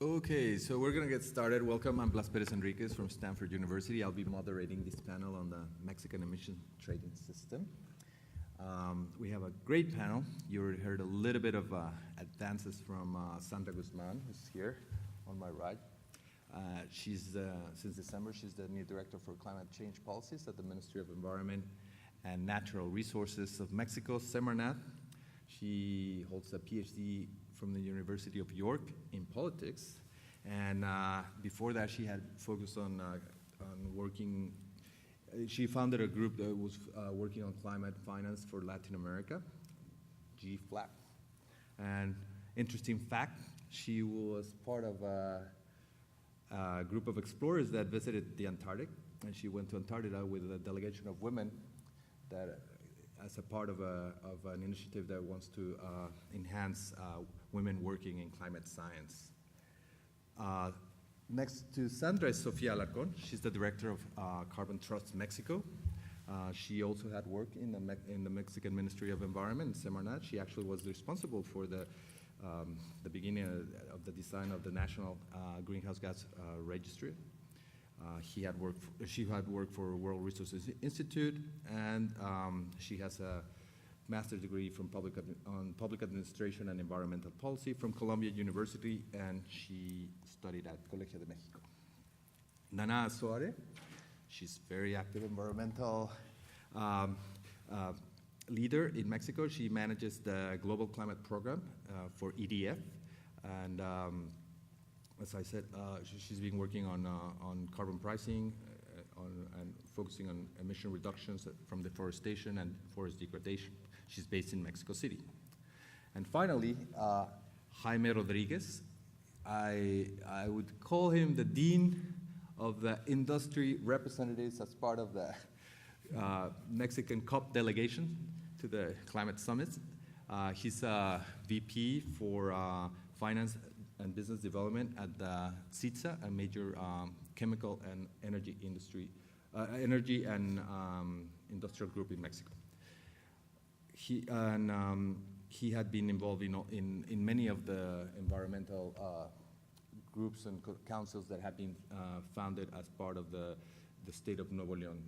Okay, so we're going to get started. Welcome, I'm Blas Henríquez from Stanford University. I'll be moderating this panel on the Mexican emission trading system. We have a great panel. You already heard a little bit of advances from Sandra Guzman, who's here on my right. Since December, she's the new director for climate change policies at the Ministry of Environment and Natural Resources of Mexico, Semarnat. She holds a PhD from the University of York in politics, and before that she had focused on working. She founded a group that was working on climate finance for Latin America, GFLAC. And interesting fact, she was part of a group of explorers that visited the Antarctic, and she went to Antarctica with a delegation of women that as a part of an initiative that wants to enhance women working in climate science. Next to Sandra is Sophie Alekan. She's the director of Carbon Trust Mexico. She also had worked in the Mexican Ministry of Environment in Semarnat. She actually was responsible for the beginning of the design of the National Greenhouse Gas Registry. She had worked for World Resources Institute, and she has a master's degree from on public administration and environmental policy from Columbia University, and she studied at Colegio de Mexico. Nana Soare, she's very active environmental leader in Mexico. She manages the Global Climate Program for EDF, and as I said, she's been working on carbon pricing and focusing on emission reductions from deforestation and forest degradation. She's based in Mexico City. And finally, Jaime Rodriguez. I would call him the dean of the industry representatives as part of the Mexican COP delegation to the climate summit. He's a VP for finance and business development at the CYDSA, a major chemical and energy and industrial group in Mexico. He had been involved in many of the environmental groups and councils that have been founded as part of the state of Nuevo León.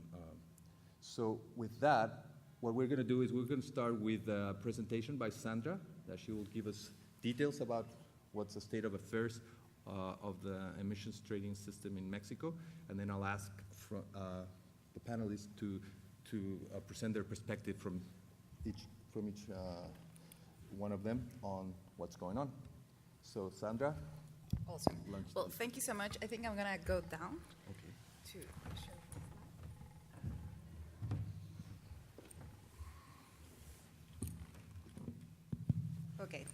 So with that, what we're going to do is we're going to start with a presentation by Sandra, that she will give us details about what's the state of affairs of the emissions trading system in Mexico, and then I'll ask the panelists to present their perspective from each one of them on what's going on. So Sandra. Awesome. Well, thank you so much. I think I'm going to go down to show. Okay.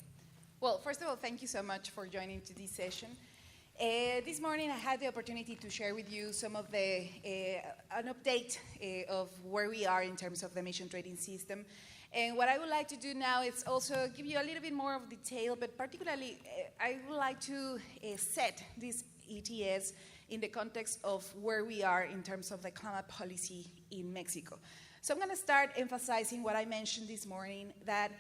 Well, first of all, thank you so much for joining to this session. This morning I had the opportunity to share with you some of an update of where we are in terms of the emission trading system. And what I would like to do now is also give you a little bit more of detail, but particularly I would like to set this ETS in the context of where we are in terms of the climate policy in Mexico. So I'm going to start emphasizing what I mentioned this morning, that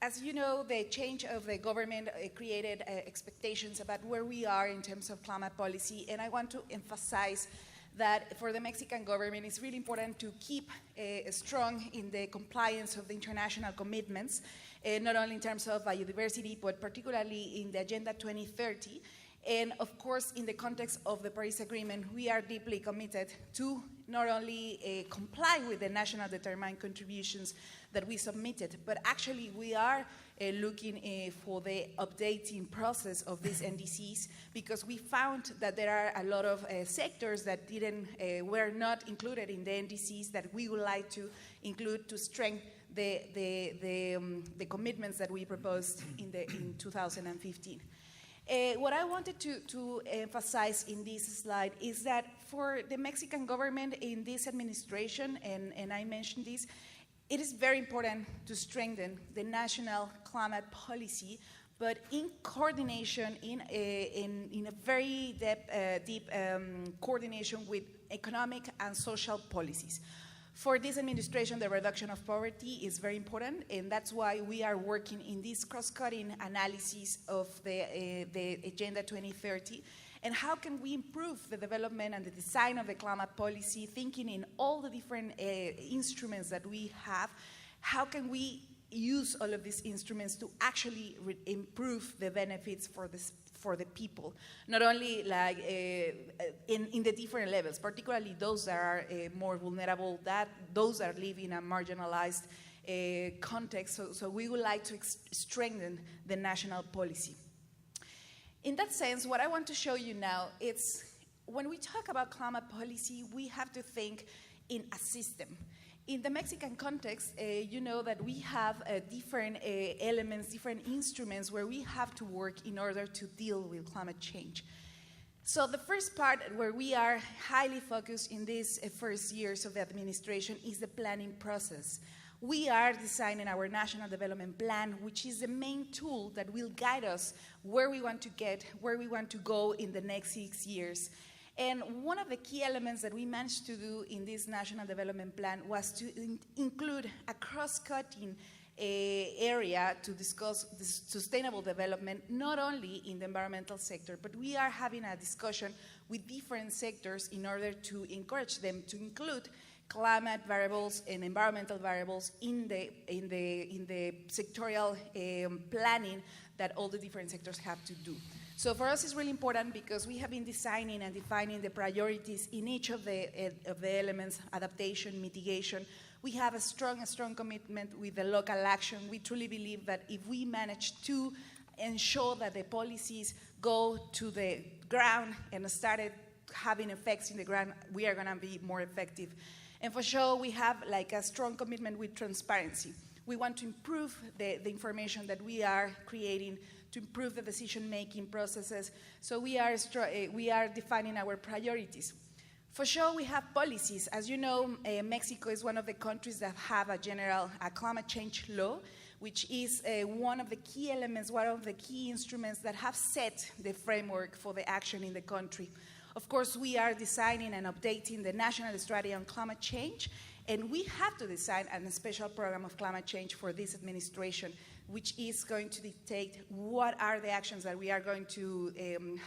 as you know, the change of the government created expectations about where we are in terms of climate policy, and I want to emphasize that for the Mexican government, it's really important to keep strong in the compliance of the international commitments, not only in terms of biodiversity, but particularly in the Agenda 2030. And of course, in the context of the Paris Agreement, we are deeply committed to not only comply with the national determined contributions that we submitted, but actually we are looking for the updating process of these NDCs, because we found that there are a lot of sectors that were not included in the NDCs that we would like to include to strengthen the commitments that we proposed in 2015. What I wanted to emphasize in this slide is that for the Mexican government in this administration, and I mentioned this, it is very important to strengthen the national climate policy, but in coordination, in a very deep coordination with economic and social policies. For this administration, the reduction of poverty is very important, and that's why we are working in this cross-cutting analysis of the Agenda 2030, and how can we improve the development and the design of the climate policy, thinking in all the different instruments that we have. How can we use all of these instruments to actually improve the benefits for the people, not only like in the different levels, particularly those that are more vulnerable, those that live in a marginalized context. So we would like to strengthen the national policy. In that sense, what I want to show you now is when we talk about climate policy, we have to think in a system. In the Mexican context, you know that we have different elements, different instruments where we have to work in order to deal with climate change. So the first part where we are highly focused in these first years of the administration is the planning process. We are designing our National Development Plan, which is the main tool that will guide us where we want to get, where we want to go in the next 6 years. And one of the key elements that we managed to do in this National Development Plan was to include a cross-cutting area to discuss this sustainable development, not only in the environmental sector, but we are having a discussion with different sectors in order to encourage them to include climate variables and environmental variables in the sectorial planning that all the different sectors have to do. So for us, it's really important because we have been designing and defining the priorities in each of the elements: adaptation, mitigation. We have a strong commitment with the local action. We truly believe that if we manage to ensure that the policies go to the ground and started having effects in the ground, we are going to be more effective. And for sure, we have like a strong commitment with transparency. We want to improve the information that we are creating, to improve the decision-making processes. So we are defining our priorities. For sure, we have policies. As you know, Mexico is one of the countries that have a climate change law, which is one of the key elements, one of the key instruments that have set the framework for the action in the country. Of course, we are designing and updating the National Strategy on Climate Change, and we have to design a special program of climate change for this administration, which is going to dictate what are the actions that we are going to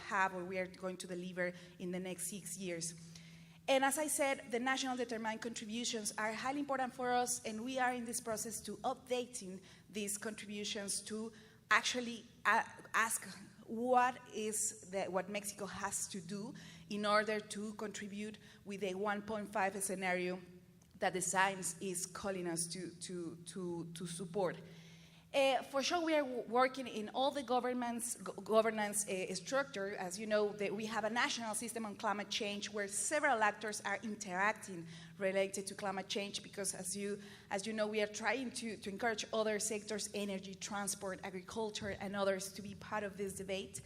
have or we are going to deliver in the next 6 years. And as I said, the national determined contributions are highly important for us, and we are in this process to updating these contributions to actually ask what Mexico has to do in order to contribute with a 1.5 scenario that the science is calling us to support. For sure, we are working in all the governance structure. As you know, we have a national system on climate change where several actors are interacting related to climate change because, as you know, we are trying to encourage other sectors, energy, transport, agriculture, and others to be part of this debate.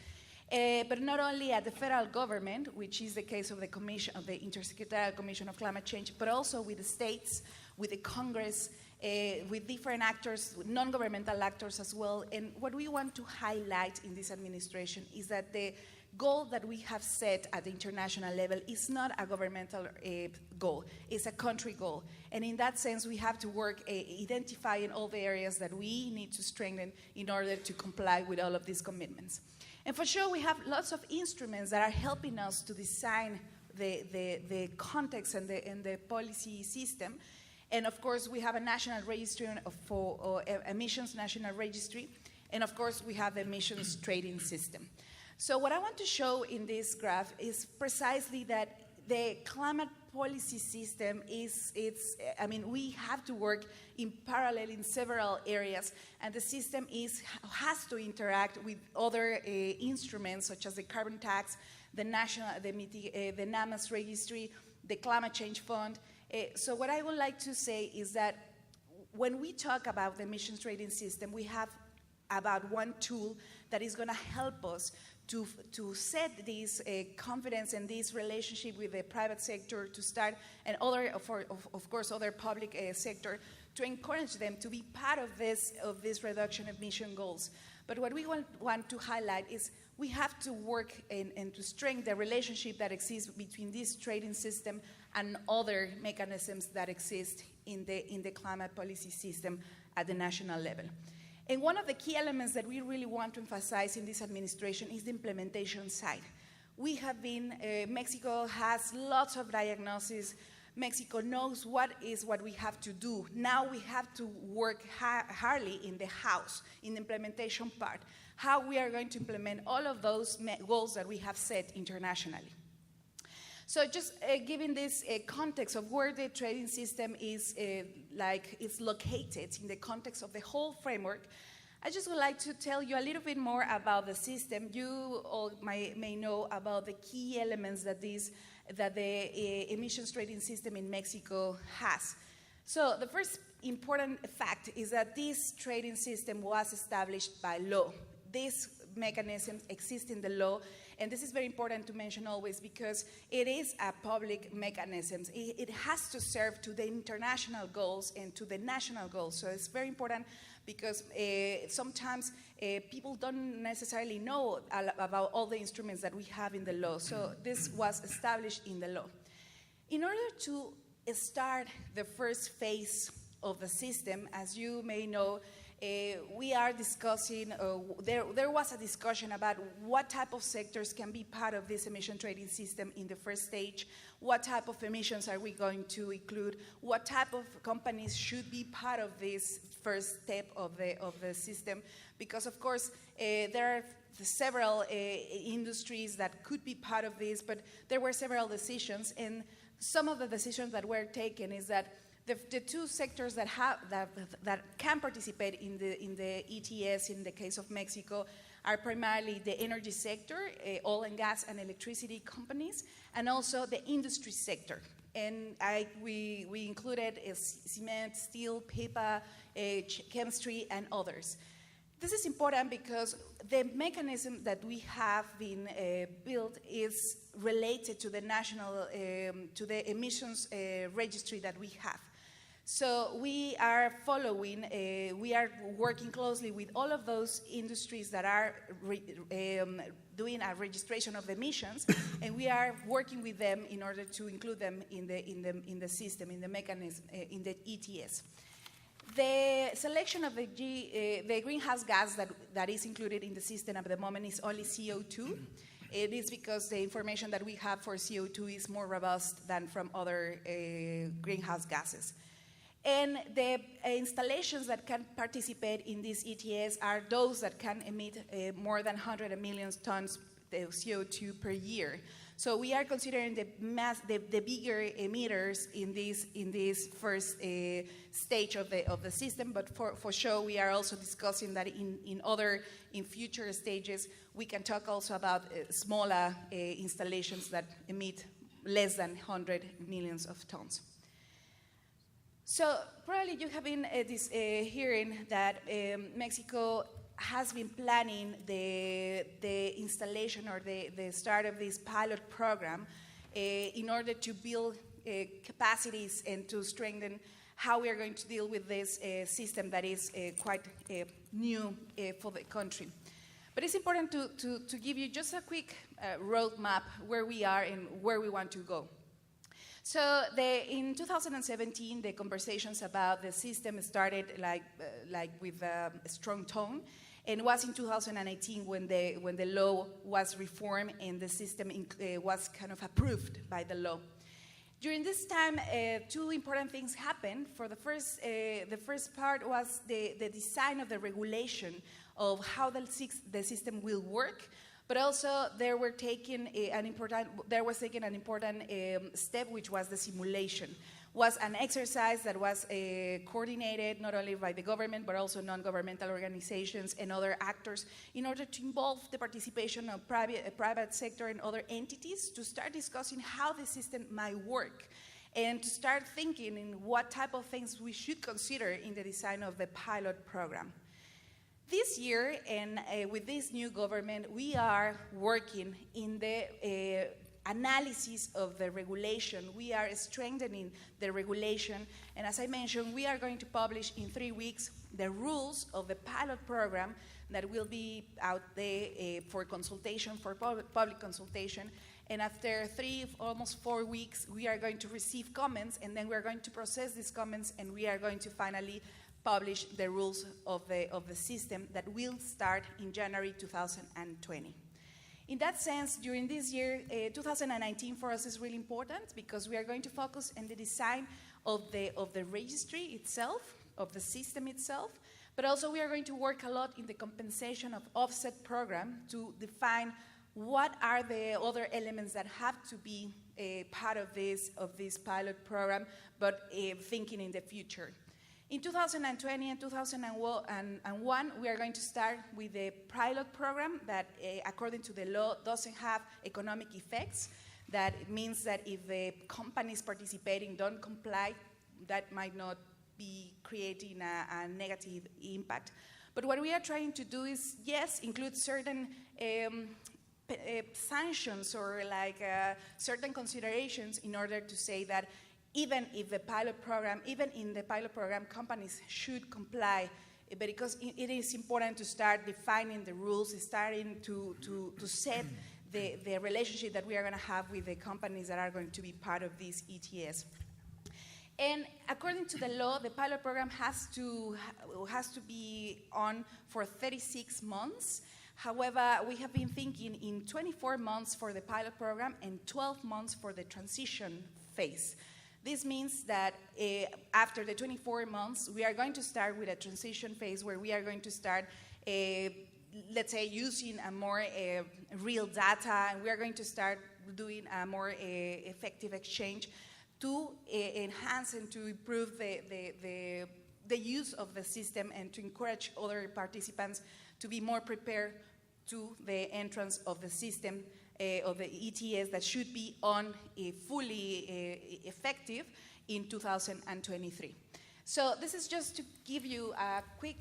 But not only at the federal government, which is the case of the Commission, of the Intersecretarial Commission of Climate Change, but also with the states, with the Congress, with different actors, non-governmental actors as well. And what we want to highlight in this administration is that the goal that we have set at the international level is not a governmental goal, it's a country goal. And in that sense, we have to work identifying all the areas that we need to strengthen in order to comply with all of these commitments. And for sure, we have lots of instruments that are helping us to design the context and the policy system. And of course, we have a national registry for emissions national registry. And of course, we have the emissions trading system. So what I want to show in this graph is precisely that the climate policy system we have to work in parallel in several areas, and the system has to interact with other instruments such as the carbon tax, the NAMAS registry, the climate change fund. So what I would like to say is that when we talk about the emissions trading system, we have about one tool that is going to help us to set this confidence and this relationship with the private sector to start, and of course other public sector, to encourage them to be part of this reduction of emission goals. But what we want to highlight is we have to work and to strengthen the relationship that exists between this trading system and other mechanisms that exist in the climate policy system at the national level. And one of the key elements that we really want to emphasize in this administration is the implementation side. We have been, Mexico has lots of diagnoses. Mexico knows what we have to do. Now we have to work hardly in the house, in the implementation part, how we are going to implement all of those goals that we have set internationally. So just giving this context of where the trading system is located in the context of the whole framework, I just would like to tell you a little bit more about the system. You all may know about the key elements that the emissions trading system in Mexico has. So the first important fact is that this trading system was established by law. These mechanisms exist in the law, and this is very important to mention always because it is a public mechanism. It has to serve to the international goals and to the national goals. So it's very important because sometimes people don't necessarily know about all the instruments that we have in the law. So this was established in the law. In order to start the first phase of the system, as you may know, we are discussing, there was a discussion about what type of sectors can be part of this emission trading system in the first stage, what type of emissions are we going to include, what type of companies should be part of this first step of the system, because of course there are several industries that could be part of this, but there were several decisions, and some of the decisions that were taken is that the two sectors that can participate in the ETS in the case of Mexico are primarily the energy sector, oil and gas and electricity companies, and also the industry sector. And we included cement, steel, paper, chemistry, and others. This is important because the mechanism that we have been built is related to the national, to the emissions registry that we have. So we are following, we are working closely with all of those industries that are doing a registration of emissions, and we are working with them in order to include them in the system, in the mechanism, in the ETS. The selection of the greenhouse gas that is included in the system at the moment is only CO2. It is because the information that we have for CO2 is more robust than from other greenhouse gases. And the installations that can participate in this ETS are those that can emit more than 100 million tons of CO2 per year. So we are considering the bigger emitters in this first stage of the system, but for sure we are also discussing that in future stages we can talk also about smaller installations that emit less than 100 million of tons. So probably you have been hearing that Mexico has been planning the installation or the start of this pilot program in order to build capacities and to strengthen how we are going to deal with this system that is quite new for the country. But it's important to give you just a quick roadmap where we are and where we want to go. So in 2017, the conversations about the system started like with a strong tone, and it was in 2018 when the law was reformed and the system was kind of approved by the law. During this time, two important things happened. For the first part was the design of the regulation of how the system will work. But also there was taken an important step, which was the simulation. Was an exercise that was coordinated not only by the government but also non-governmental organizations and other actors in order to involve the participation of private sector and other entities to start discussing how the system might work and to start thinking in what type of things we should consider in the design of the pilot program. This year, and with this new government, we are working in the analysis of the regulation. We are strengthening the regulation, and as I mentioned, we are going to publish in 3 weeks the rules of the pilot program that will be out there for consultation, for public consultation. And after 3, almost 4 weeks, we are going to receive comments, and then we're going to process these comments, and we are going to finally publish the rules of the system that will start in January 2020. In that sense, during this year, 2019 for us is really important because we are going to focus on the design of the registry itself, of the system itself, but also we are going to work a lot in the compensation of offset program to define what are the other elements that have to be a part of this pilot program, but thinking in the future. In 2020 and 2001, we are going to start with a pilot program that, according to the law, doesn't have economic effects. That means that if the companies participating don't comply, that might not be creating a negative impact. But what we are trying to do is, yes, include certain sanctions or certain considerations in order to say that even in the pilot program, companies should comply, but because it is important to start defining the rules, starting to set the relationship that we are going to have with the companies that are going to be part of this ETS. And according to the law, the pilot program has to be on for 36 months. However, we have been thinking in 24 months for the pilot program and 12 months for the transition phase. This means that after the 24 months, we are going to start with a transition phase where we are going to start, let's say, using a more real data, and we are going to start doing a more effective exchange to enhance and to improve the use of the system and to encourage other participants to be more prepared to the entrance of the system of the ETS that should be on fully effective in 2023. So this is just to give you a quick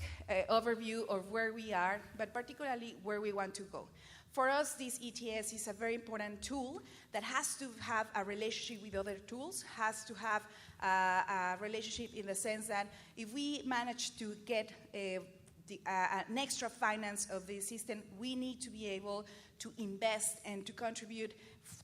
overview of where we are, but particularly where we want to go. For us, this ETS is a very important tool that has to have a relationship with other tools, has to have a relationship in the sense that if we manage to get an extra finance of the system, we need to be able to invest and to contribute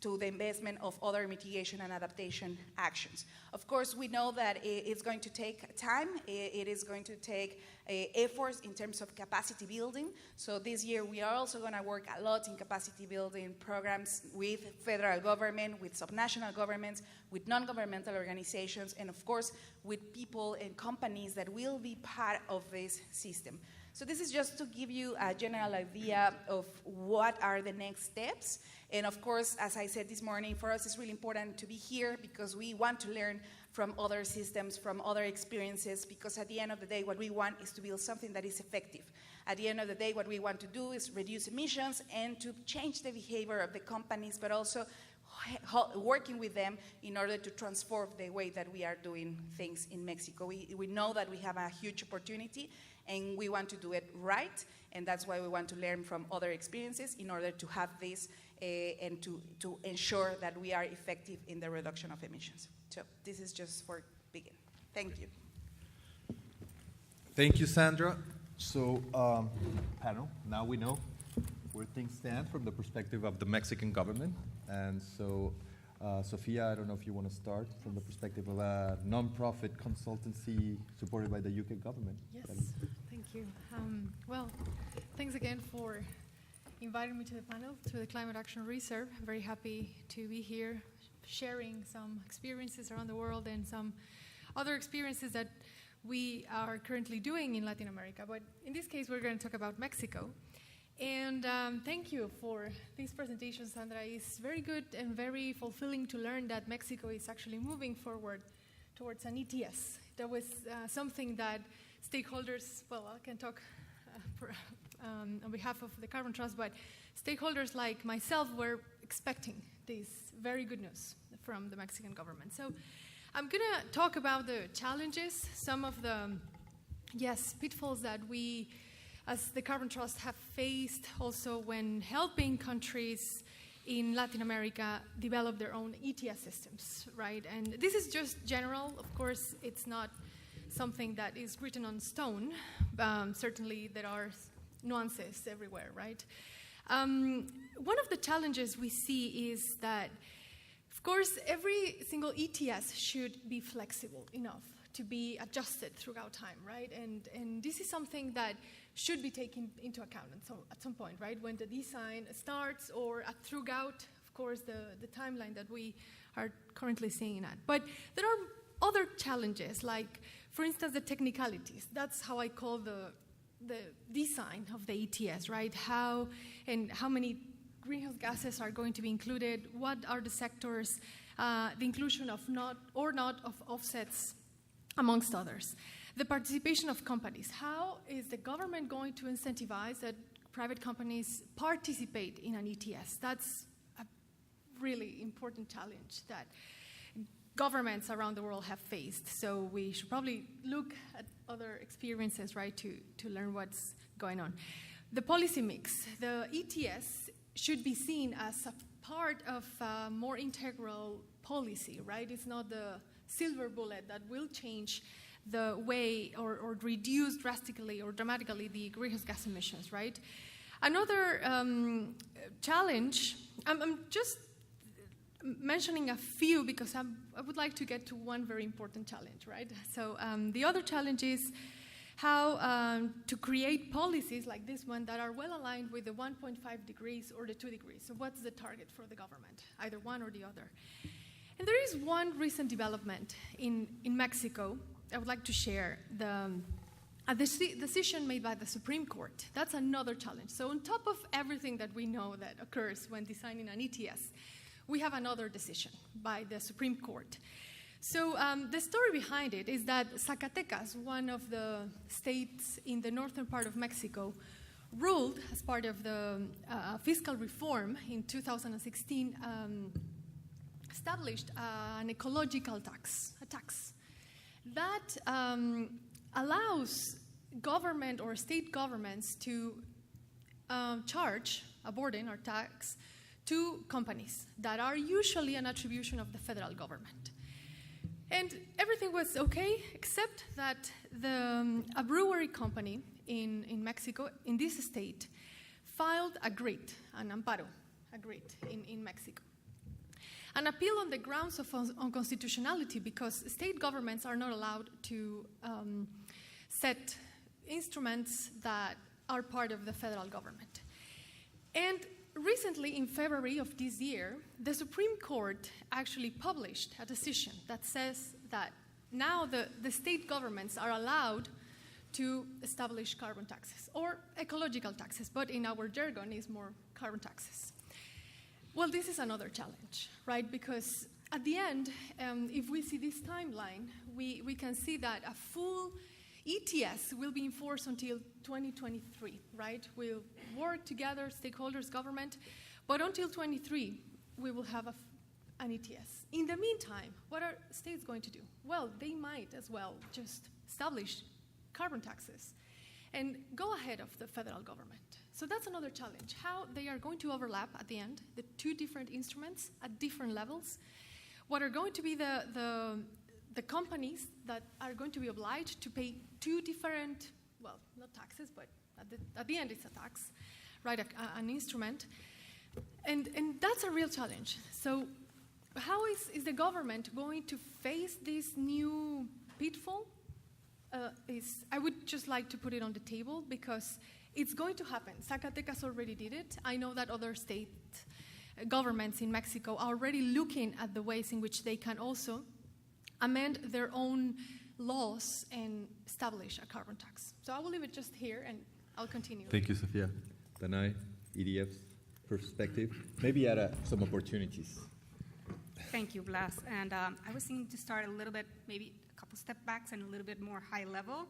to the investment of other mitigation and adaptation actions. Of course, we know that it's going to take time. It is going to take efforts in terms of capacity building. So this year, we are also going to work a lot in capacity building programs with federal government, with subnational governments, with non-governmental organizations, and of course, with people and companies that will be part of this system. So this is just to give you a general idea of what are the next steps. And of course, as I said this morning, for us it's really important to be here because we want to learn from other systems, from other experiences, because at the end of the day, what we want is to build something that is effective. At the end of the day, what we want to do is reduce emissions and to change the behavior of the companies, but also working with them in order to transform the way that we are doing things in Mexico. We know that we have a huge opportunity and we want to do it right, and that's why we want to learn from other experiences in order to have this and to ensure that we are effective in the reduction of emissions. So this is just for begin. Thank you. Thank you, Sandra. So, panel, now we know where things stand from the perspective of the Mexican government. And so, Sophia, I don't know if you want to start from the perspective of a non-profit consultancy supported by the UK government. Yes, thank you. Well, thanks again for inviting me to the panel, to the Climate Action Reserve. I'm very happy to be here sharing some experiences around the world and some other experiences that we are currently doing in Latin America. But in this case, we're going to talk about Mexico. And thank you for this presentation, Sandra. It's very good and very fulfilling to learn that Mexico is actually moving forward towards an ETS. That was something that stakeholders, well, I can talk on behalf of the Carbon Trust, but stakeholders like myself were expecting this very good news from the Mexican government. So I'm going to talk about the challenges, some of the, pitfalls that we as the Carbon Trust have faced also when helping countries in Latin America develop their own ETS systems, right? And this is just general. Of course, it's not something that is written on stone. Certainly, there are nuances everywhere, right? One of the challenges we see is that, of course, every single ETS should be flexible enough to be adjusted throughout time, right? And this is something that should be taken into account at some point, right? When the design starts or throughout, of course, the timeline that we are currently seeing at. But there are other challenges, like, for instance, the technicalities. That's how I call the design of the ETS, right? How many greenhouse gases are going to be included? What are the sectors? The inclusion of not of offsets, amongst others. The participation of companies. How is the government going to incentivize that private companies participate in an ETS? That's a really important challenge that governments around the world have faced. So we should probably look at other experiences, right, to learn what's going on. The policy mix. The ETS should be seen as a part of a more integral policy, right? It's not the silver bullet that will change the way or reduce drastically or dramatically the greenhouse gas emissions, right? Another challenge, I'm just mentioning a few because I would like to get to one very important challenge, right? So the other challenge is how to create policies like this one that are well aligned with the 1.5 degrees or the 2 degrees. So what's the target for the government, either one or the other? And there is one recent development in Mexico I would like to share. A decision made by the Supreme Court. That's another challenge. So on top of everything that we know that occurs when designing an ETS, we have another decision by the Supreme Court. So the story behind it is that Zacatecas, one of the states in the northern part of Mexico, ruled as part of the fiscal reform in 2016, established an ecological tax, a tax that allows government or state governments to charge a burden or tax to companies that are usually an attribution of the federal government. And everything was okay, except that a brewery company in Mexico, in this state, filed a writ, an amparo, a writ in Mexico. An appeal on the grounds of unconstitutionality because state governments are not allowed to set instruments that are part of the federal government. And recently, in February of this year, the Supreme Court actually published a decision that says that now the state governments are allowed to establish carbon taxes or ecological taxes, but in our jargon is more carbon taxes. Well, this is another challenge, right? Because at the end, if we see this timeline, we can see that a full ETS will be enforced until 2023, right? We'll work together, stakeholders, government, but until 2023, we will have an ETS. In the meantime, what are states going to do? Well, they might as well just establish carbon taxes and go ahead of the federal government. So that's another challenge, how they are going to overlap at the end, the two different instruments at different levels. What are going to be the companies that are going to be obliged to pay two different, well, not taxes, but at the end it's a tax, right, an instrument. And that's a real challenge. So how is the government going to face this new pitfall? I would just like to put it on the table because it's going to happen. Zacatecas already did it. I know that other state governments in Mexico are already looking at the ways in which they can also amend their own laws and establish a carbon tax. So I will leave it just here and I'll continue. Thank you, Sophia. Danai, EDF's perspective, maybe at some opportunities. Thank you, Blas. And I was thinking to start a little bit, maybe a couple step backs and a little bit more high level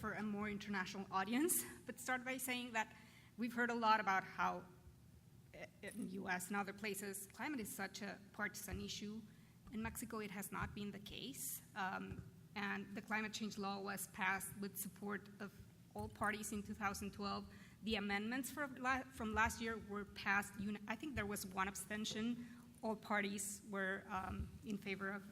for a more international audience. But start by saying that we've heard a lot about how in the U.S. and other places, climate is such a partisan issue. In Mexico, it has not been the case. And the climate change law was passed with support of all parties in 2012. The amendments from last year were passed. I think there was one abstention. All parties were in favor of,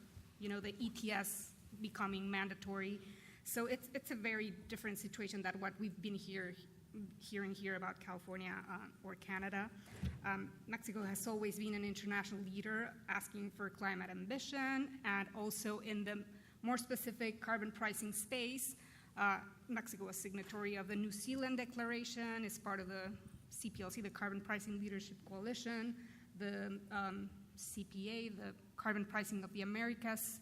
the ETS becoming mandatory. So it's a very different situation than what we've been hearing here about California or Canada. Mexico has always been an international leader asking for climate ambition, and also in the more specific carbon pricing space. Mexico was signatory of the New Zealand Declaration, is part of the CPLC, the Carbon Pricing Leadership Coalition, the CPA, the Carbon Pricing of the Americas.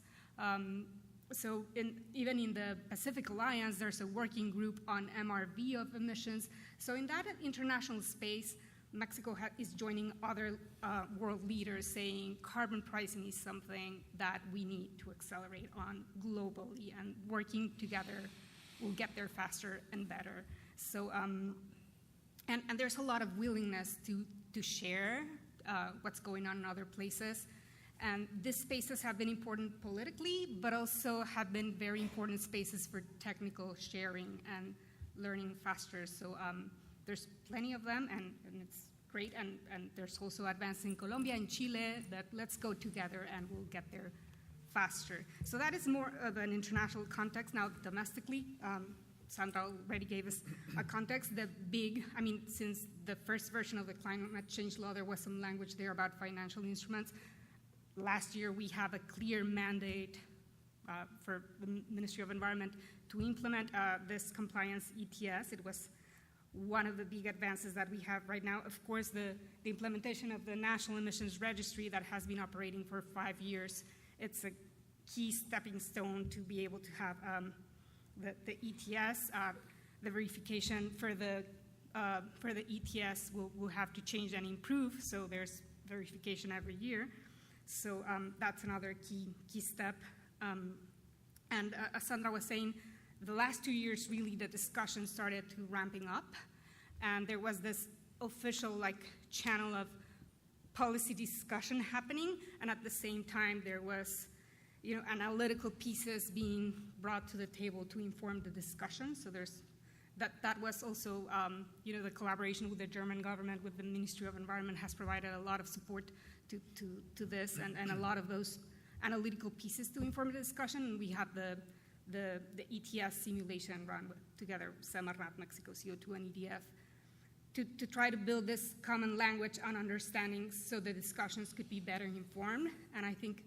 So even in the Pacific Alliance, there's a working group on MRV of emissions. So in that international space, Mexico is joining other world leaders saying carbon pricing is something that we need to accelerate on globally, and working together will get there faster and better. So, and there's a lot of willingness to share what's going on in other places. And these spaces have been important politically, but also have been very important spaces for technical sharing and learning faster. So there's plenty of them, and it's great. And there's also advances in Colombia and Chile that let's go together and we'll get there faster. So that is more of an international context. Now, domestically, Sandra already gave us a context. Since the first version of the climate change law, there was some language there about financial instruments. Last year, we have a clear mandate for the Ministry of Environment to implement this compliance ETS. It was one of the big advances that we have right now. Of course, the implementation of the National Emissions Registry that has been operating for 5 years, it's a key stepping stone to be able to have the ETS. The verification for the ETS will have to change and improve, so there's verification every year. So that's another key step. And as Sandra was saying, the last 2 years, really, the discussion started to ramping up. And there was this official channel of policy discussion happening. And at the same time, there was analytical pieces being brought to the table to inform the discussion. So that was also, the collaboration with the German government, with the Ministry of Environment, has provided a lot of support to this, and a lot of those analytical pieces to inform the discussion. And we have the ETS simulation run together, Semarnat, Mexico, CO2, and EDF, to try to build this common language and understanding so the discussions could be better informed. And I think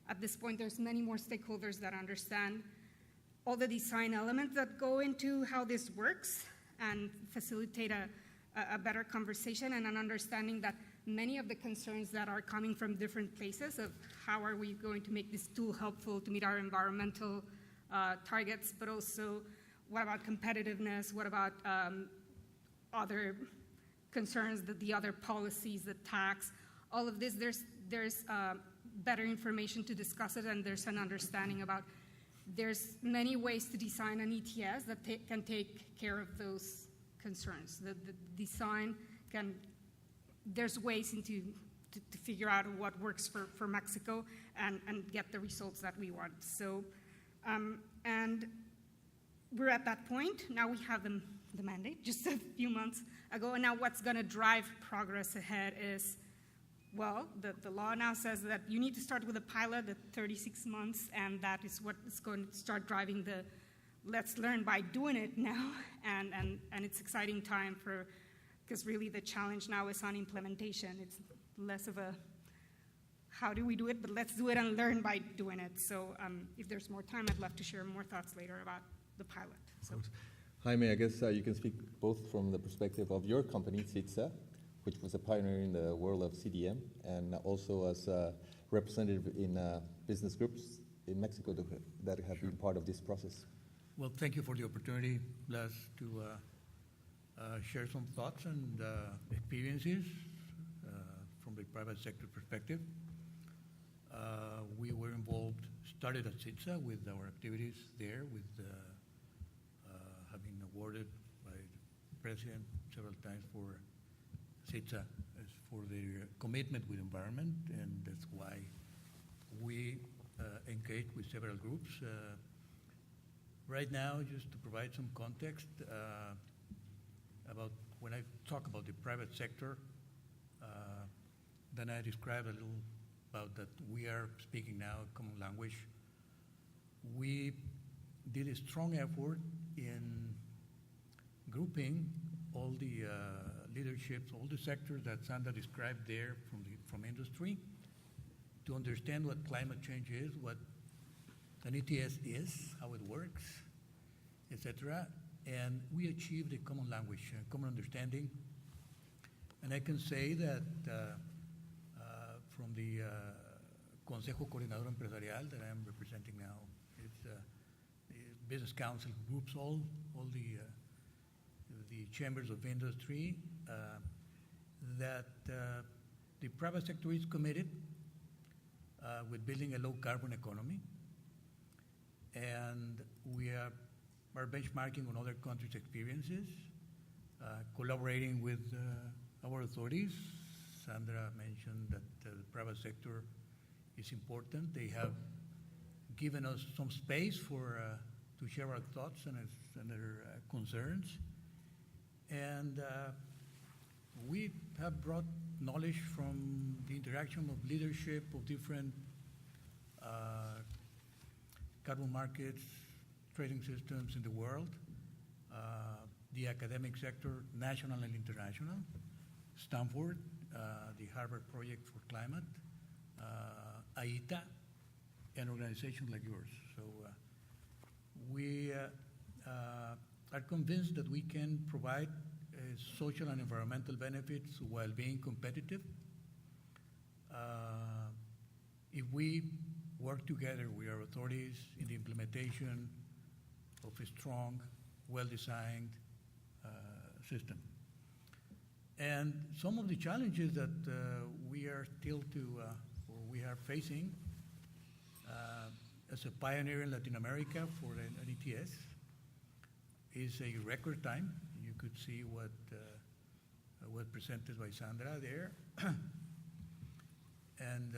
at this point, there's many more stakeholders that understand all the design elements that go into how this works and facilitate a better conversation and an understanding that many of the concerns that are coming from different places of how are we going to make this tool helpful to meet our environmental targets, but also what about competitiveness, what about other concerns, the other policies, the tax, all of this, there's better information to discuss it, and there's an understanding about there's many ways to design an ETS that can take care of those concerns. The design there's ways to figure out what works for Mexico and get the results that we want. So, and we're at that point. Now we have the mandate just a few months ago, and now what's going to drive progress ahead is, well, the law now says that you need to start with a pilot at 36 months, and that is what is going to start driving the let's learn by doing it now, and it's exciting time because really the challenge now is on implementation. It's less of a how do we do it, but let's do it and learn by doing it. So if there's more time, I'd love to share more thoughts later about the pilot. So. Jaime, I guess you can speak both from the perspective of your company, CYDSA, which was a pioneer in the world of CDM, and also as a representative in business groups in Mexico that have been part of this process. Well, thank you for the opportunity, Blas, to share some thoughts and experiences from the private sector perspective. We were involved, started at CYDSA with our activities there, with having awarded by the President several times for CYDSA for their commitment with environment, and that's why we engaged with several groups. Right now, just to provide some context about when I talk about the private sector, then I describe a little about that we are speaking now a common language. We did a strong effort in grouping all the leaderships, all the sectors that Sandra described there from industry, to understand what climate change is, what an ETS is, how it works, etc. And we achieved a common language, a common understanding. And I can say that from the Consejo Coordinador Empresarial that I am representing now, it's the business council groups, all the chambers of industry, that the private sector is committed with building a low carbon economy, and we are benchmarking on other countries' experiences, collaborating with our authorities. Sandra mentioned that the private sector is important. They have given us some space to share our thoughts and their concerns. And we have brought knowledge from the interaction of leadership of different carbon markets, trading systems in the world, the academic sector, national and international, Stanford, the Harvard Project for Climate, AITA, and organizations like yours. So we are convinced that we can provide social and environmental benefits while being competitive. If we work together with our authorities in the implementation of a strong, well-designed system. And some of the challenges that we are we are facing as a pioneer in Latin America for an ETS is a record time. You could see what presented by Sandra there. And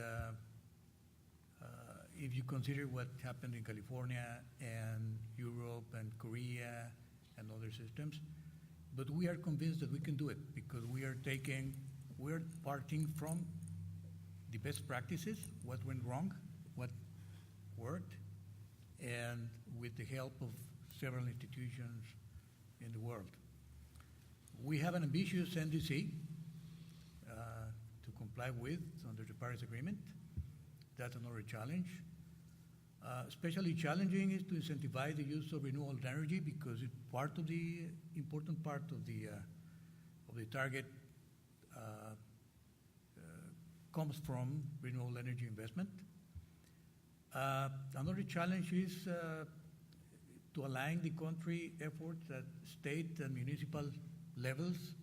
if you consider what happened in California and Europe and Korea and other systems, but we are convinced that we can do it because we're parting from the best practices, what went wrong, what worked, and with the help of several institutions in the world. We have an ambitious NDC to comply with under the Paris Agreement. That's another challenge. Especially challenging is to incentivize the use of renewable energy because it's part of the important part of the target comes from renewable energy investment. Another challenge is to align the country efforts at state and municipal levels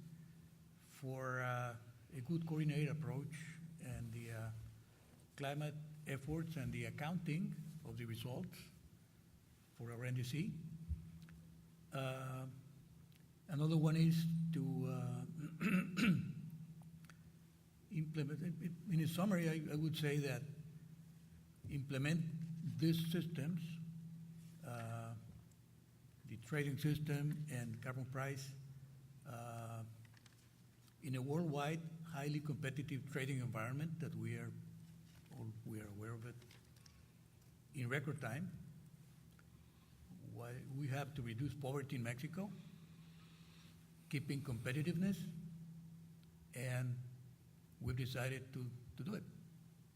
for a good coordinated approach and the climate efforts and the accounting of the results for our NDC. Another one is to implement, in a summary, I would say that implement these systems, the trading system and carbon price, in a worldwide, highly competitive trading environment that we are aware of it, in record time. We have to reduce poverty in Mexico, keeping competitiveness, and we've decided to do it,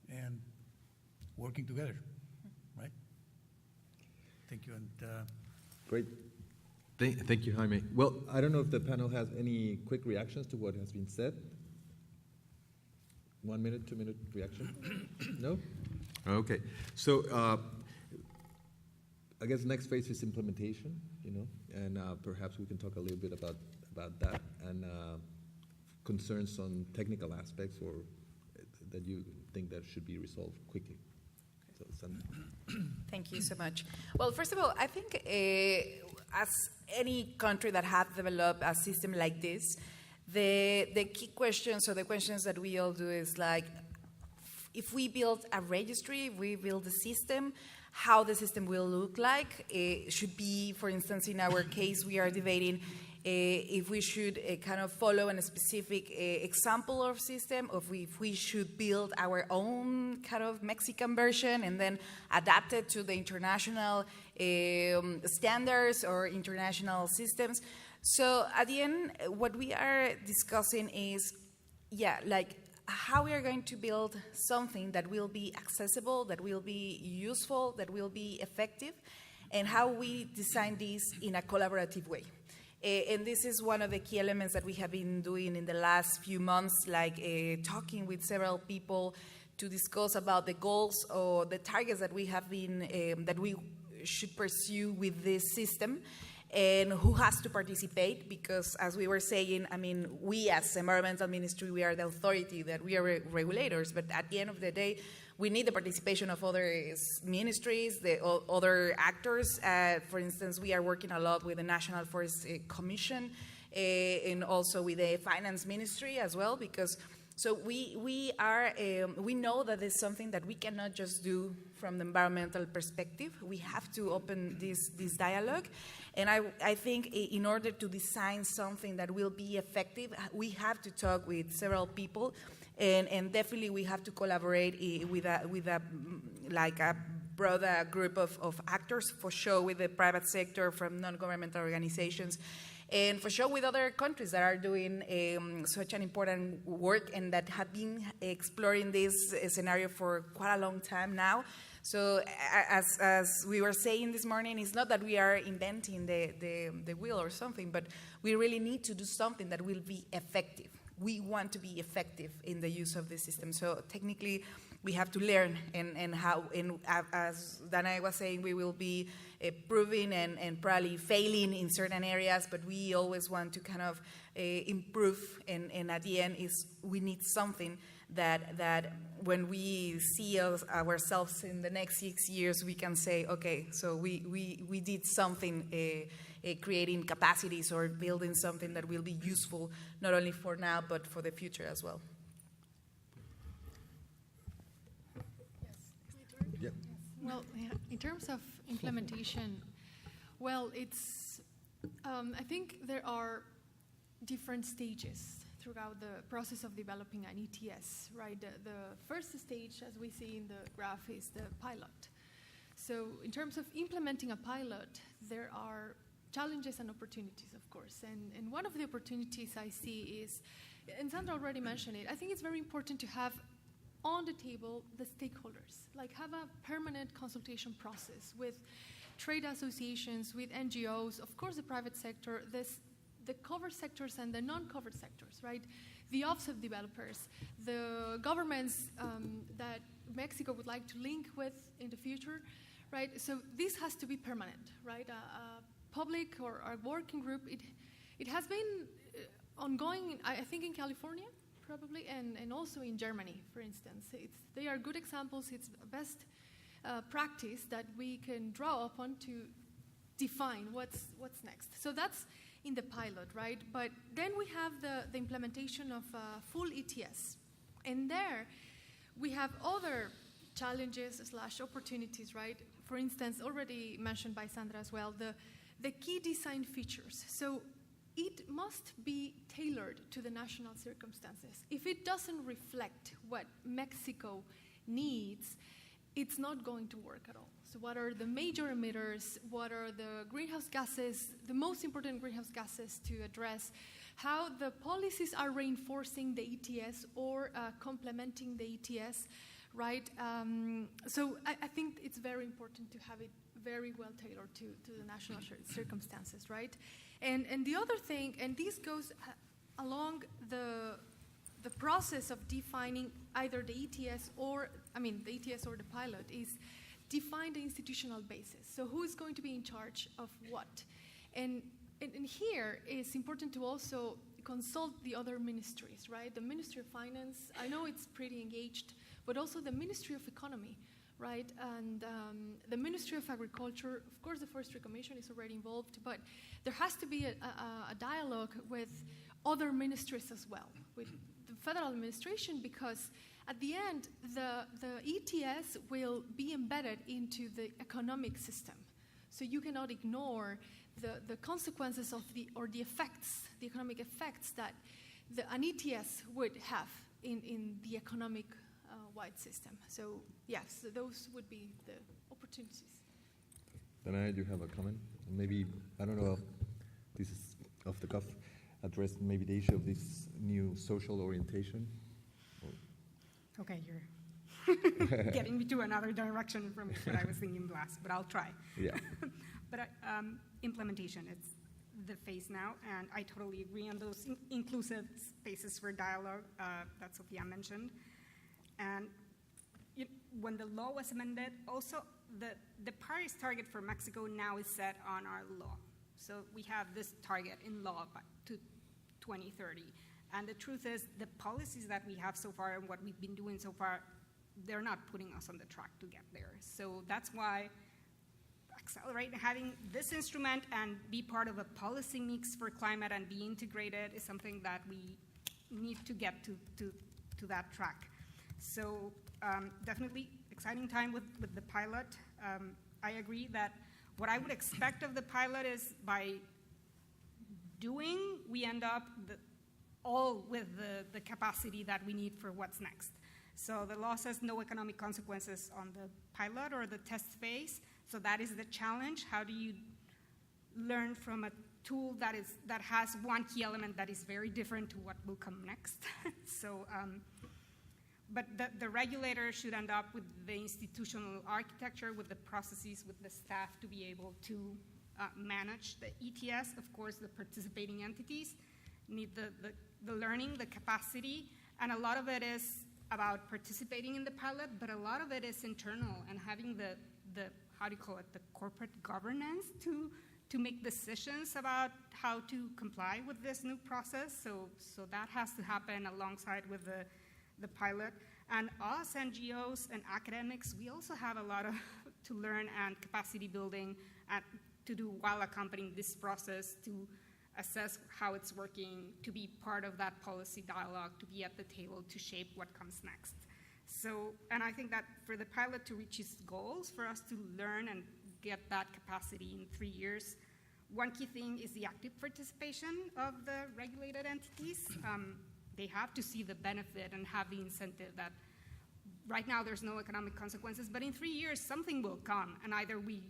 and working together, right? Thank you. And Great. Thank you, Jaime. Well, I don't know if the panel has any quick reactions to what has been said. 1 minute, 2 minute reaction? No? Okay. So I guess next phase is implementation, and perhaps we can talk a little bit about that and concerns on technical aspects or that you think that should be resolved quickly. So, Sandra. Thank you so much. Well, first of all, I think as any country that has developed a system like this, the key questions or the questions that we all do is like, if we build a registry, if we build a system, how the system will look like. It should be, for instance, in our case, we are debating if we should kind of follow a specific example of system, or if we should build our own kind of Mexican version and then adapt it to the international standards or international systems. So at the end, what we are discussing is, how we are going to build something that will be accessible, that will be useful, that will be effective, and how we design this in a collaborative way. And this is one of the key elements that we have been doing in the last few months, talking with several people to discuss about the goals or the targets that we have been, that we should pursue with this system, and who has to participate, because as we were saying, we as environmental ministry, we are the authority, that we are regulators, but at the end of the day, we need the participation of other ministries, the other actors. For instance, we are working a lot with the National Forest Commission and also with the Finance Ministry as well, because we know that it's something that we cannot just do from the environmental perspective. We have to open this dialogue. And I think in order to design something that will be effective, we have to talk with several people, and definitely we have to collaborate with a broader group of actors, for sure, with the private sector, from non-governmental organizations, and for sure with other countries that are doing such an important work and that have been exploring this scenario for quite a long time now. So as we were saying this morning, it's not that we are inventing the wheel or something, but we really need to do something that will be effective. We want to be effective in the use of the system. So technically, we have to learn, and as Dana was saying, we will be proving and probably failing in certain areas, but we always want to kind of improve, and at the end we need something that when we see ourselves in the next 6 years, we can say, okay, so we did something, creating capacities or building something that will be useful not only for now but for the future as well. Yep. Well, in terms of implementation, it's I think there are different stages throughout the process of developing an ETS, right? The first stage, as we see in the graph, is the pilot. So in terms of implementing a pilot, there are challenges and opportunities, of course. And one of the opportunities I see is, and Sandra already mentioned it, I think it's very important to have on the table the stakeholders, have a permanent consultation process with trade associations, with NGOs, of course the private sector, the covered sectors and the non-covered sectors, right? The offset developers, the governments that Mexico would like to link with in the future, right? So this has to be permanent, right? A public or a working group, it has been ongoing, I think, in California, probably, and also in Germany, for instance. They are good examples. It's best practice that we can draw upon to define what's next. So that's in the pilot, right? But then we have the implementation of full ETS. And there we have other challenges / opportunities, right? For instance, already mentioned by Sandra as well, the key design features. So it must be tailored to the national circumstances. If it doesn't reflect what Mexico needs, it's not going to work at all. So what are the major emitters? What are the greenhouse gases, the most important greenhouse gases to address? How the policies are reinforcing the ETS or complementing the ETS, right? So I think it's very important to have it very well tailored to the national circumstances, right? And the other thing, and this goes along the process of defining either the ETS or, the ETS or the pilot, is define the institutional basis. So who is going to be in charge of what? And here it's important to also consult the other ministries, right? The Ministry of Finance, I know it's pretty engaged, but also the Ministry of Economy, right? And the Ministry of Agriculture, of course the Forestry Commission is already involved, but there has to be a dialogue with other ministries as well, with the federal administration, because at the end, the ETS will be embedded into the economic system. So you cannot ignore the consequences of the economic effects that an ETS would have in the economic wide system. So yes, those would be the opportunities. Then I do have a comment. Maybe, I don't know if this is off the cuff, address maybe the issue of this new social orientation? Okay, you're getting me to another direction from what I was thinking, Blas, but I'll try. Yeah. But implementation, it's the phase now, and I totally agree on those inclusive spaces for dialogue that Sophia mentioned. And when the law was amended, also the Paris target for Mexico now is set on our law. So we have this target in law to 2030. And the truth is, the policies that we have so far and what we've been doing so far, they're not putting us on the track to get there. So that's why accelerate having this instrument and be part of a policy mix for climate and be integrated is something that we need to get to that track. So definitely exciting time with the pilot. I agree that what I would expect of the pilot is by doing, we end up all with the capacity that we need for what's next. So the law says no economic consequences on the pilot or the test phase. So that is the challenge. How do you learn from a tool that has one key element that is very different to what will come next? So, but the regulator should end up with the institutional architecture, with the processes, with the staff to be able to manage the ETS. Of course, the participating entities need the learning, the capacity, and a lot of it is about participating in the pilot, but a lot of it is internal and having the how do you call it, the corporate governance to make decisions about how to comply with this new process. So that has to happen alongside with the pilot. And us, NGOs and academics, we also have a lot to learn and capacity building to do while accompanying this process, to assess how it's working, to be part of that policy dialogue, to be at the table to shape what comes next. So, and I think that for the pilot to reach its goals, for us to learn and get that capacity in 3 years, one key thing is the active participation of the regulated entities. They have to see the benefit and have the incentive that right now there's no economic consequences, but in 3 years something will come, and either we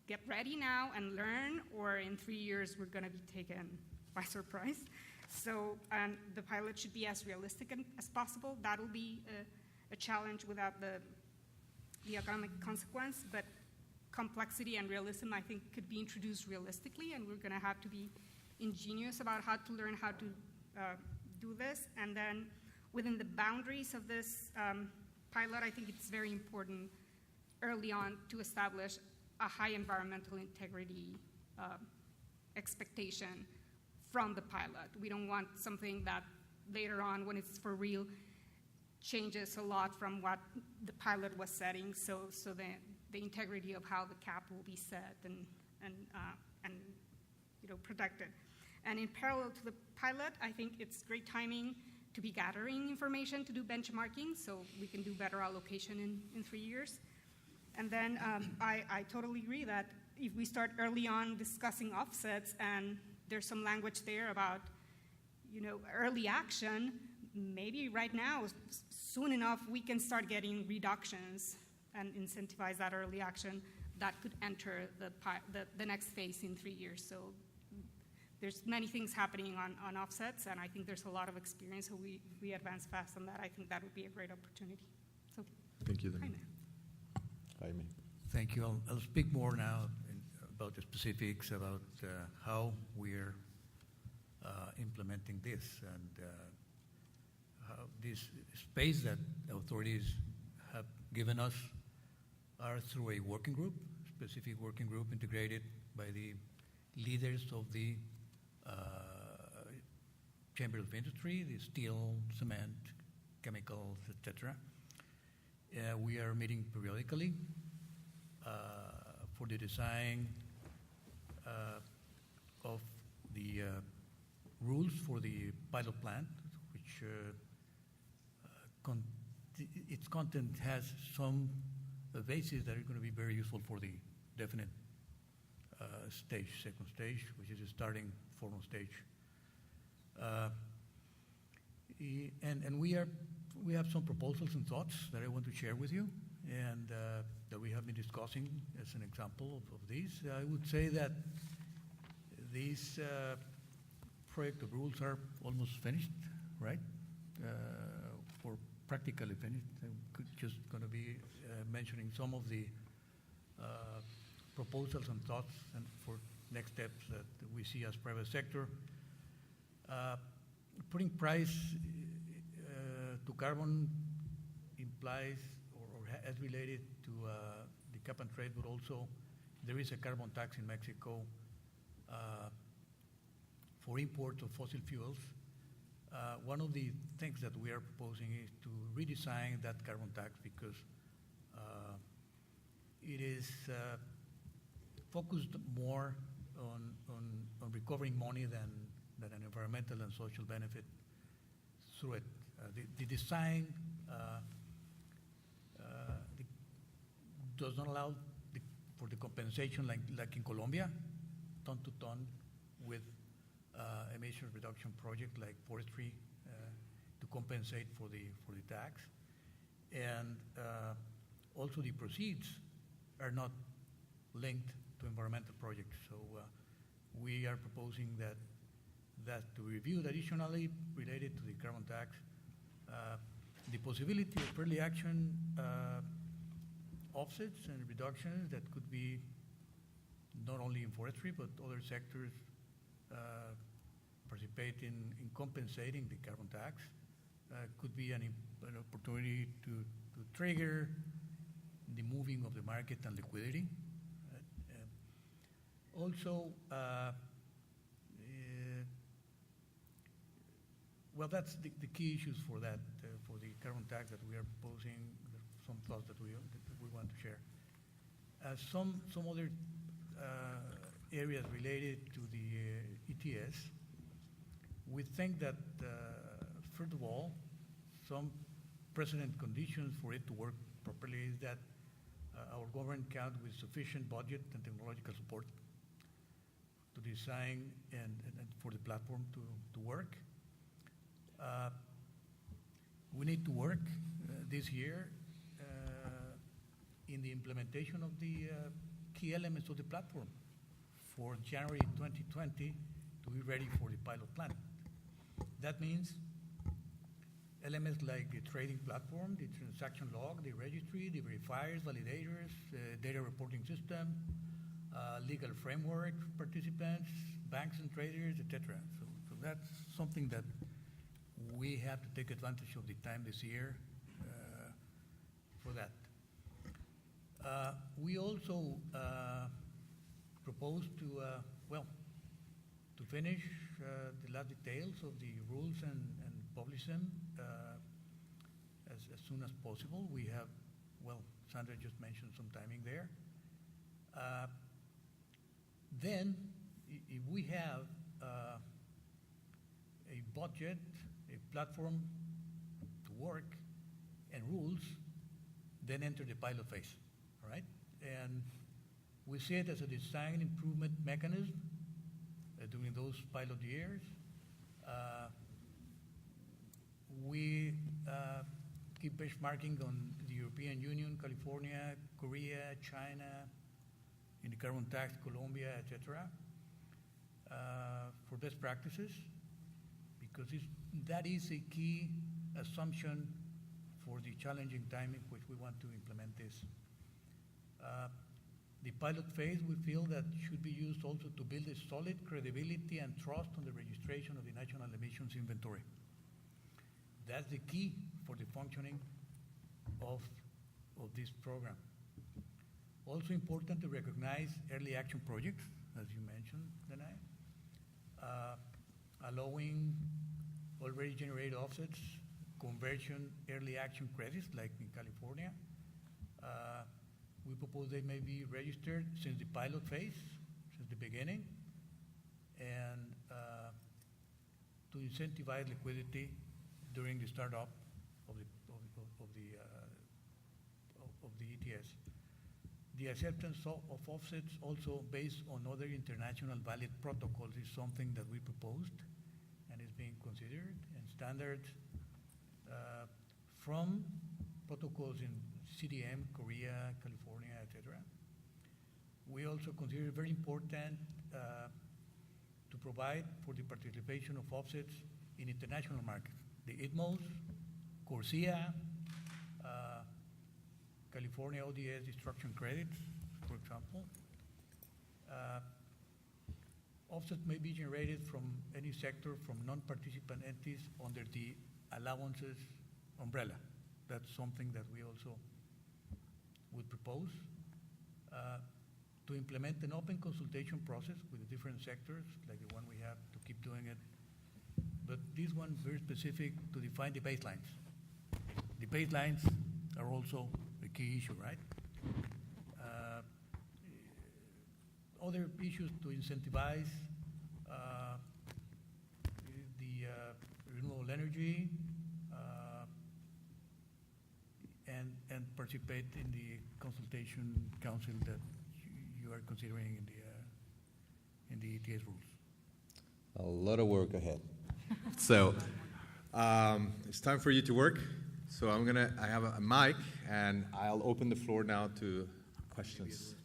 get ready now and learn, or in 3 years we're going to be taken by surprise. So the pilot should be as realistic as possible. That'll be a challenge without the economic consequence, but complexity and realism, I think, could be introduced realistically, and we're going to have to be ingenious about how to learn how to do this. And then within the boundaries of this pilot, I think it's very important early on to establish a high environmental integrity expectation from the pilot. We don't want something that later on, when it's for real, changes a lot from what the pilot was setting, so the integrity of how the cap will be set and protected. And in parallel to the pilot, I think it's great timing to be gathering information to do benchmarking, so we can do better allocation in 3 years. And then I totally agree that if we start early on discussing offsets, and there's some language there about early action, maybe right now, soon enough, we can start getting reductions and incentivize that early action that could enter the next phase in 3 years. So there's many things happening on offsets, and I think there's a lot of experience, so we advance fast on that. I think that would be a great opportunity. So, thank you, Jaime. Jaime. Thank you. I'll speak more now about the specifics about how we're implementing this, and how this space that authorities have given us are through a working group, specific working group integrated by the leaders of the Chamber of Industry, the steel, cement, chemicals, etc. We are meeting periodically for the design of the rules for the pilot plant, which its content has some bases that are going to be very useful for the definite second stage, which is a starting formal stage. And we have some proposals and thoughts that I want to share with you, and that we have been discussing as an example of these. I would say that these project of rules are almost finished, right? Or practically finished. I'm just going to be mentioning some of the proposals and thoughts and for next steps that we see as private sector. Putting price to carbon implies or is related to the cap and trade, but also there is a carbon tax in Mexico for import of fossil fuels. One of the things that we are proposing is to redesign that carbon tax because it is focused more on recovering money than an environmental and social benefit through it. The design does not allow for the compensation like in Colombia, ton to ton, with emission reduction project like forestry to compensate for the tax, and also the proceeds are not linked to environmental projects. So we are proposing that to review additionally related to the carbon tax, the possibility of early action offsets and reductions that could be not only in forestry but other sectors participate in compensating the carbon tax could be an opportunity to trigger the moving of the market and liquidity. Also, well, that's the key issues for that, for the carbon tax that we are proposing, some thoughts that we want to share. Some other areas related to the ETS, we think that, first of all, some precedent conditions for it to work properly is that our government count with sufficient budget and technological support to design and for the platform to work. We need to work this year in the implementation of the key elements of the platform for January 2020 to be ready for the pilot plant. That means elements like the trading platform, the transaction log, the registry, the verifiers, validators, data reporting system, legal framework for participants, banks and traders, etc. So that's something that we have to take advantage of the time this year for that. We also propose to finish the last details of the rules and publish them as soon as possible. We have, Sandra just mentioned some timing there. Then, if we have a budget, a platform to work, and rules, then enter the pilot phase, all right? And we see it as a design improvement mechanism during those pilot years. We keep benchmarking on the European Union, California, Korea, China, in the carbon tax, Colombia, etc., for best practices, because that is a key assumption for the challenging time in which we want to implement this. The pilot phase, we feel that should be used also to build a solid credibility and trust on the registration of the national emissions inventory. That's the key for the functioning of this program. Also important to recognize early action projects, as you mentioned, Denai, allowing already generated offsets, conversion early action credits, like in California. We propose they may be registered since the pilot phase, since the beginning, and to incentivize liquidity during the startup of the ETS. The acceptance of offsets also based on other international valid protocols is something that we proposed and is being considered, and standards from protocols in CDM, Korea, California, etc. We also consider very important to provide for the participation of offsets in international markets. The ITMOs, CORSIA, California ODS destruction credits, for example. Offsets may be generated from any sector from non-participant entities under the allowances umbrella. That's something that we also would propose. To implement an open consultation process with the different sectors, like the one we have, to keep doing it. But this one very specific to define the baselines. The baselines are also a key issue, right? Other issues to incentivize the renewable energy and participate in the consultation council that you are considering in the ETS rules. A lot of work ahead. So it's time for you to work. So I have a mic, and I'll open the floor now to questions.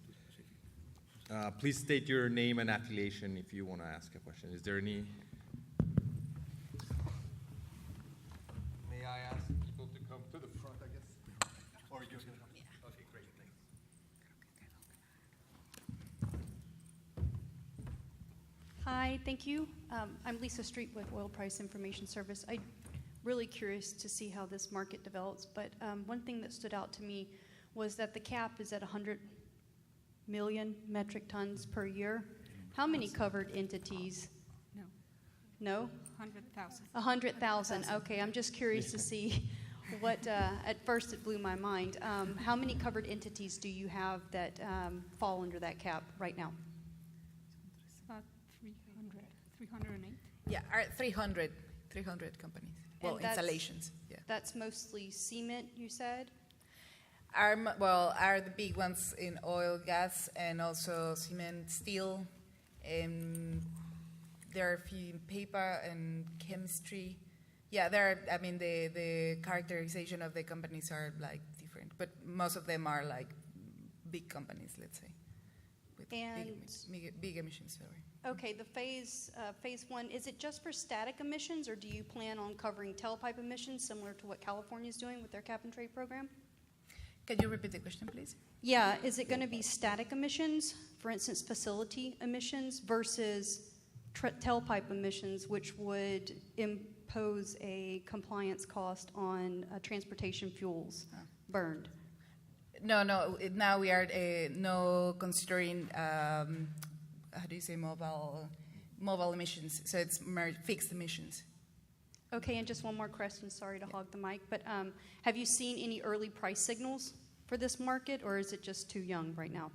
Please state your name and affiliation if you want to ask a question. Is there any? May I ask people to come to the front, I guess? Or you're going to come? Yeah. Okay, great. Thanks. Hi, thank you. I'm Lisa Street with Oil Price Information Service. I'm really curious to see how this market develops, but one thing that stood out to me was that the cap is at 100 million metric tons per year. How many covered entities? No. No? 100,000. 100,000. Okay, I'm just curious to see what, at first it blew my mind. How many covered entities do you have that fall under that cap right now? It's about 308. Yeah, 300 companies. Well, installations. Yeah. That's mostly cement, you said? Are the big ones in oil, gas, and also cement, steel. There are a few in paper and chemistry. Yeah, the characterization of the companies are like different, but most of them are like big companies, let's say, with big emissions. Sorry. Okay, the phase one, is it just for static emissions, or do you plan on covering tailpipe emissions similar to what California is doing with their cap and trade program? Can you repeat the question, please? Yeah, is it going to be static emissions, for instance, facility emissions, versus tailpipe emissions, which would impose a compliance cost on transportation fuels burned? No. Now we are no considering how do you say mobile emissions? So it's fixed emissions. Okay, and just one more question. Sorry to hog the mic, but have you seen any early price signals for this market, or is it just too young right now?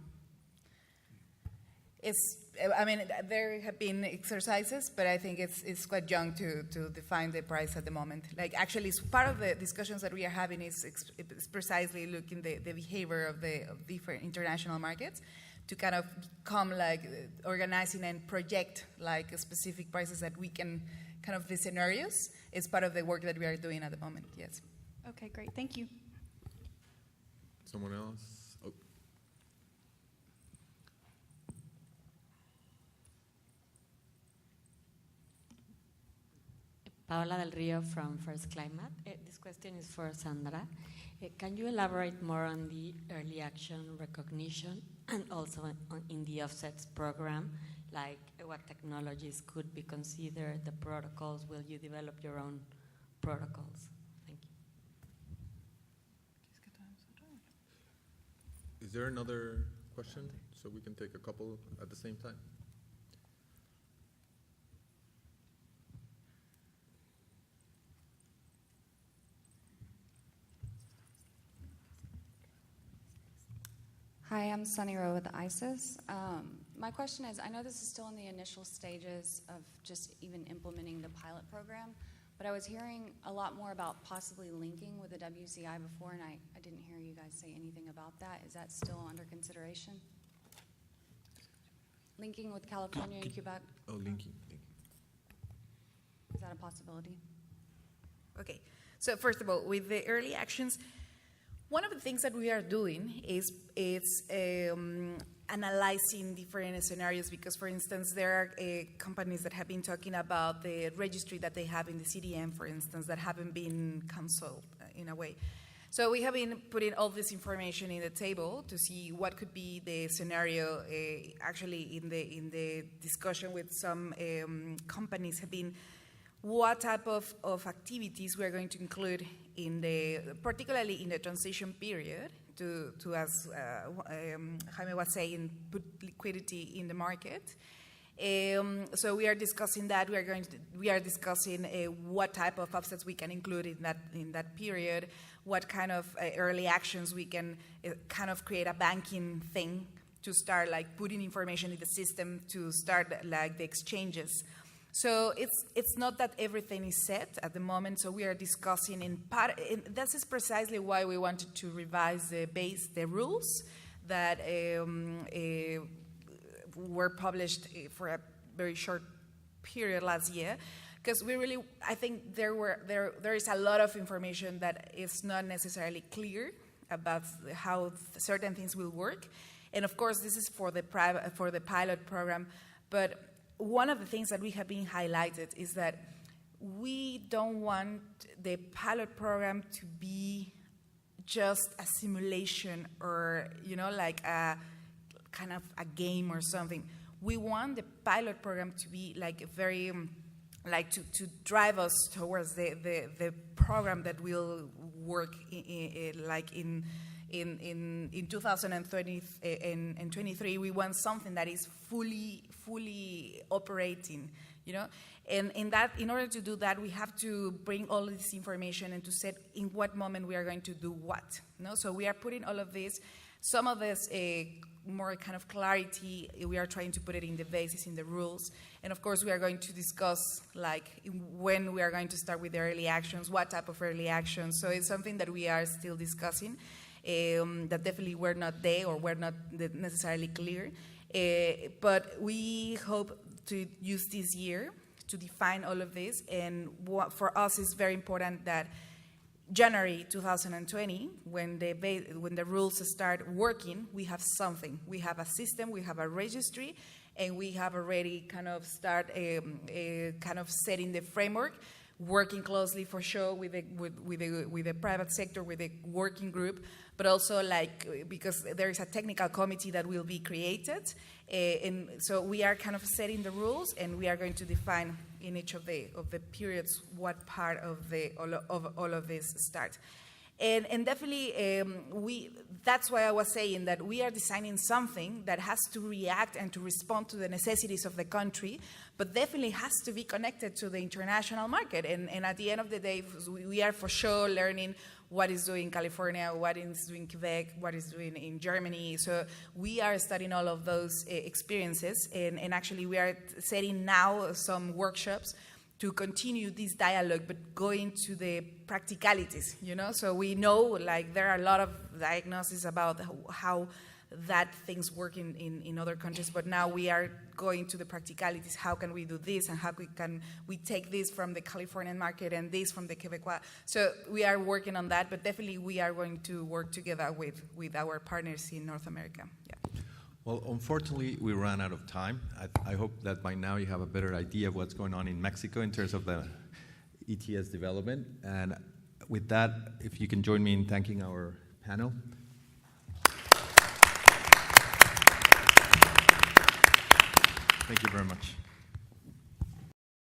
There have been exercises, but I think it's quite young to define the price at the moment. Like, actually, part of the discussions that we are having is precisely looking the behavior of different international markets to kind of come like organizing and project like specific prices that we can kind of the scenarios. It's part of the work that we are doing at the moment. Yes. Okay, great. Thank you. Someone else? Oh. Paola del Rio from First Climate. This question is for Sandra. Can you elaborate more on the early action recognition and also in the offsets program, like what technologies could be considered, the protocols? Will you develop your own protocols? Thank you. Is there another question so we can take a couple at the same time? Hi, I'm Sunny Rowe with ISIS. My question is, I know this is still in the initial stages of just even implementing the pilot program, but I was hearing a lot more about possibly linking with the WCI before, and I didn't hear you guys say anything about that. Is that still under consideration? Linking with California and Quebec? Oh, linking. Is that a possibility? Okay. So first of all, with the early actions, one of the things that we are doing is analyzing different scenarios because, for instance, there are companies that have been talking about the registry that they have in the CDM, for instance, that haven't been canceled in a way. So we have been putting all this information in the table to see what could be the scenario. Actually, in the discussion with some companies have been what type of activities we are going to include particularly in the transition period to as Jaime was saying, put liquidity in the market. So we are discussing that. We are discussing what type of offsets we can include in that period, what kind of early actions we can kind of create a banking thing to start like putting information in the system to start like the exchanges. So it's not that everything is set at the moment. So we are discussing this is precisely why we wanted to revise the rules that were published for a very short period last year, because I think there is a lot of information that is not necessarily clear about how certain things will work, and of course this is for the pilot program. But one of the things that we have been highlighted is that we don't want the pilot program to be just a simulation or like a kind of a game or something. We want the pilot program to be like very to drive us towards the program that will work in 2020 and 23. We want something that is fully operating, and in order to do that, we have to bring all this information and to set in what moment we are going to do what. So we are putting all of this. Some of this more kind of clarity, we are trying to put it in the basis, in the rules. And of course, we are going to discuss like when we are going to start with the early actions, what type of early actions. So it's something that we are still discussing, that definitely were not there or were not necessarily clear. But we hope to use this year to define all of this. And what for us is very important that January 2020, when the rules start working, we have something. We have a system, we have a registry, and we have already kind of kind of setting the framework, working closely for sure with the private sector, with the working group, but also because there is a technical committee that will be created, and so we are kind of setting the rules, and we are going to define in each of the periods what part of all of this starts. And definitely, that's why I was saying that we are designing something that has to react and to respond to the necessities of the country, but definitely has to be connected to the international market. And at the end of the day, we are for sure learning what is doing California, what is doing Quebec, what is doing in Germany. So we are studying all of those experiences, and actually we are setting now some workshops to continue this dialogue, but going to the practicalities, So we know, there are a lot of diagnoses about how that things work in other countries, but now we are going to the practicalities. How can we do this, and how can we take this from the Californian market and this from the Quebecois? So we are working on that, but definitely we are going to work together with our partners in North America. Yeah. Well, unfortunately, we ran out of time. I hope that by now you have a better idea of what's going on in Mexico in terms of the ETS development. And with that, if you can join me in thanking our panel. Thank you very much.